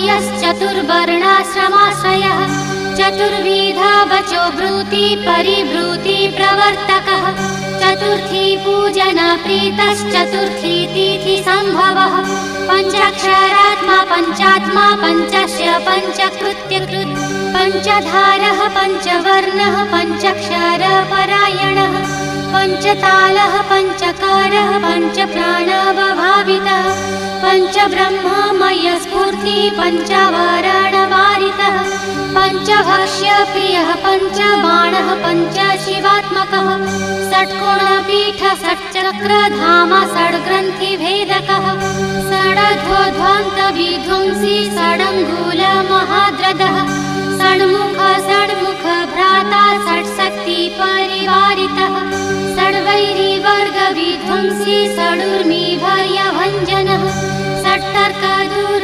यश्चतुर्वर्णाश्रमाश्रयः चतुर्विधा वचो ब्रूति परिब्रूति प्रवर्तकः चतुर्थी पूजना प्रीतश्चतुर्थी तिथि संभवः पंचाक्षरात्मा पंचात्मा पंचस्य पंचकृत्यकृत् पंचधारः पंचवर्णः पंचाक्षर परायणः पंचतालः पंचकारः पंचप्राणवभावितः पंचब्रह्ममय स्फूर्ति पंचवारणवारितः पंचभक्ष्य प्रियः पंचबाणः पंचशिवात्मकः षट्कोणपीठ षट्चक्रधाम षड्ग्रन्थिभेदकः षडध्वध्वान्तविध्वंसी षडङ्गुलमहाद्रदः षण्मुख भ्राता षट्शक्ति परिवारितः षड्वैरिवर्गविध्वंसी षडूर्मिभयभञ्जनः षट्तर्कदूर